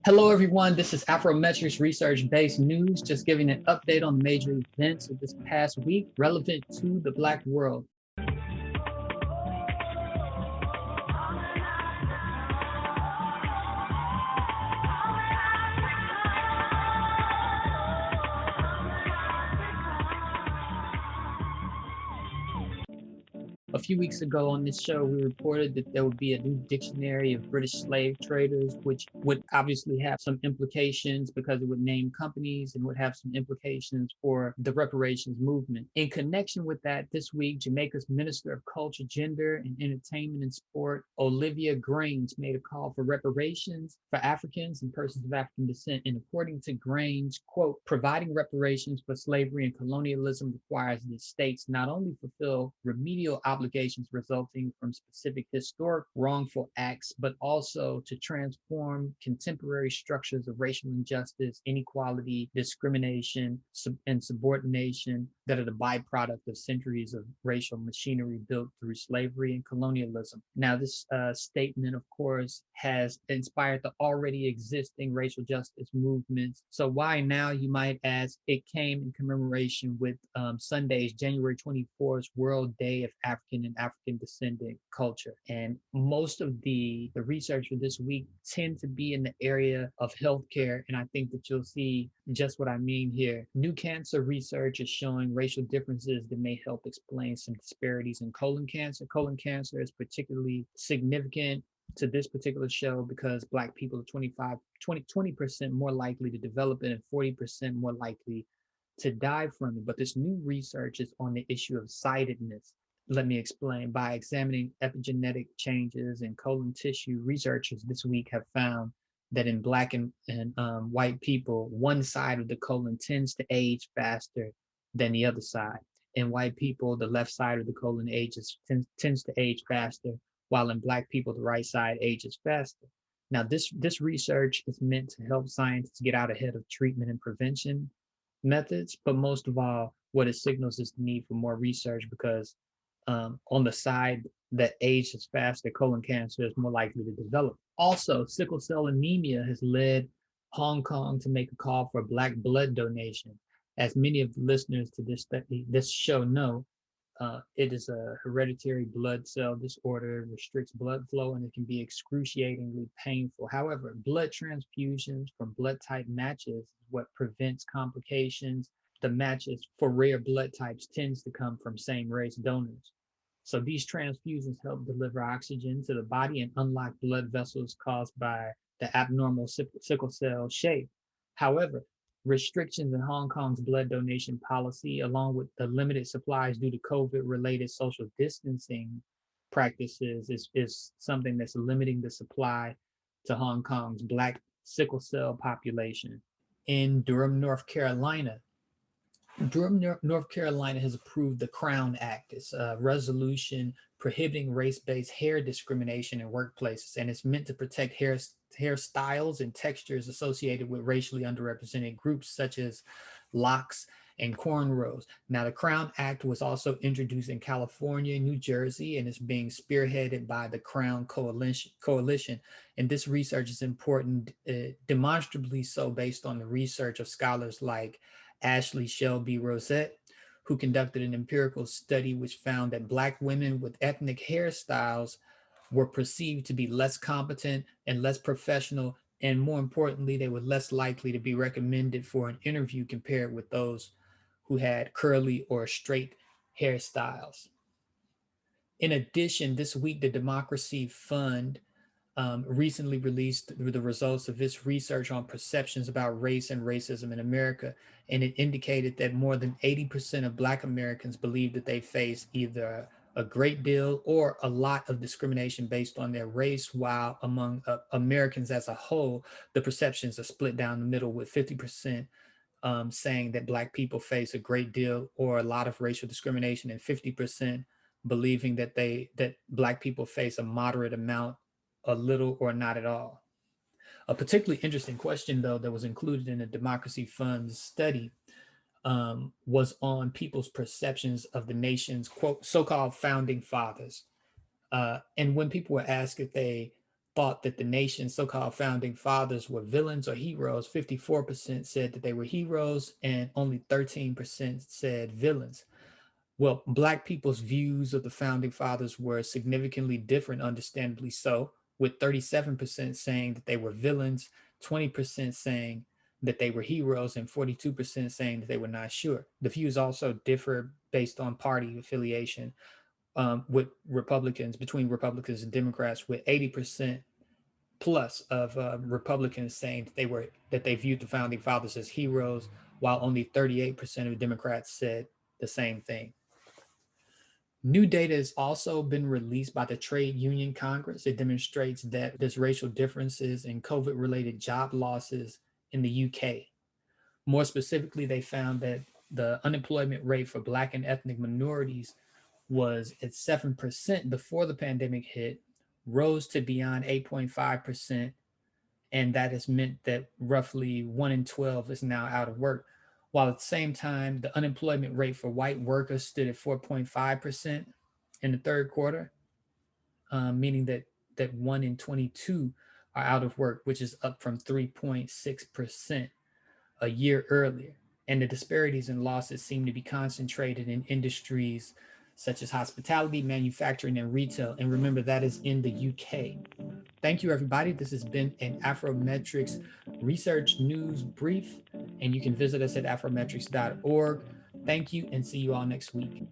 Hello, everyone. This is Afrometrics research-based news, just giving an update on the major events of this past week relevant to the Black world. A few weeks ago on this show, we reported that there would be a new dictionary of British slave traders, which would obviously have some implications because it would name companies and would have some implications for the reparations movement. In connection with that, this week, Jamaica's Minister of Culture, Gender, and Entertainment and Sport, Olivia Grange, made a call for reparations for Africans and persons of African descent. And according to Grange, quote, providing reparations for slavery and colonialism requires that states not only fulfill remedial obligations resulting from specific historic wrongful acts, but also to transform contemporary structures of racial injustice, inequality, discrimination, and subordination that are the byproduct of centuries of racial machinery built through slavery and colonialism. Now, this statement, of course, has inspired the already existing racial justice movements. So why now, you might ask? It came in commemoration with Sunday's January 24th World Day of African and African descendant culture. And most of the research for this week tend to be in the area of healthcare. And I think that you'll see just what I mean here. New cancer research is showing racial differences that may help explain some disparities in colon cancer. Colon cancer is particularly significant to this particular show because Black people are 20% more likely to develop it and 40% more likely to die from it. But this new research is on the issue of sidedness. Let me explain. By examining epigenetic changes in colon tissue, researchers this week have found that in Black and white people, one side of the colon tends to age faster than the other side. In white people, the left side of the colon tends to age faster, while in Black people, the right side ages faster. Now, this research is meant to help scientists get out ahead of treatment and prevention methods, but most of all, what it signals is the need for more research because on the side that ages faster, colon cancer is more likely to develop. Also, sickle cell anemia has led Hong Kong to make a call for Black blood donation. As many of the listeners to this show know, it is a hereditary blood cell disorder, restricts blood flow, and it can be excruciatingly painful. However, blood transfusions from blood type matches is what prevents complications. The matches for rare blood types tends to come from same race donors. So these transfusions help deliver oxygen to the body and unlock blood vessels caused by the abnormal sickle cell shape. However, restrictions in Hong Kong's blood donation policy, along with the limited supplies due to COVID-related social distancing practices, is something that's limiting the supply to Hong Kong's Black sickle cell population. In Durham, North Carolina, North Carolina has approved the Crown Act. It's a resolution prohibiting race-based hair discrimination in workplaces, and it's meant to protect hairstyles and textures associated with racially underrepresented groups such as locks and cornrows. Now, the Crown Act was also introduced in California, New Jersey, and is being spearheaded by the Crown Coalition. And this research is important, demonstrably so, based on the research of scholars like Ashley Shelby Rosette, who conducted an empirical study which found that Black women with ethnic hairstyles were perceived to be less competent and less professional, and more importantly, they were less likely to be recommended for an interview compared with those who had curly or straight hairstyles. In addition, this week, the Democracy Fund recently released the results of its research on perceptions about race and racism in America. And it indicated that more than 80% of Black Americans believe that they face either a great deal or a lot of discrimination based on their race, while among Americans as a whole, the perceptions are split down the middle, with 50% saying that Black people face a great deal or a lot of racial discrimination, and 50% believing that Black people face a moderate amount, a little, or not at all. A particularly interesting question, though, that was included in the Democracy Fund's study was on people's perceptions of the nation's, quote, so-called founding fathers. And when people were asked if they thought that the nation's so-called founding fathers were villains or heroes, 54% said that they were heroes, and only 13% said villains. Well, Black people's views of the founding fathers were significantly different, understandably so, with 37% saying that they were villains, 20% saying that they were heroes, and 42% saying that they were not sure. The views also differ based on party affiliation, with Republicans, between Republicans and Democrats, with 80% plus of Republicans saying that they viewed the founding fathers as heroes, while only 38% of Democrats said the same thing. New data has also been released by the Trade Union Congress. It demonstrates that there's racial differences in COVID related job losses in the UK. More specifically, they found that the unemployment rate for Black and ethnic minorities was at 7% before the pandemic hit, rose to beyond 8.5%, and that has meant that roughly 1 in 12 is now out of work. While at the same time, the unemployment rate for white workers stood at 4.5% in the third quarter, meaning that 1 in 22 are out of work, which is up from 3.6% a year earlier. And the disparities in losses seem to be concentrated in industries such as hospitality, manufacturing, and retail. And remember, that is in the UK. Thank you, everybody. This has been an Afrometrics research news brief, and you can visit us at afrometrics.org. Thank you, and see you all next week.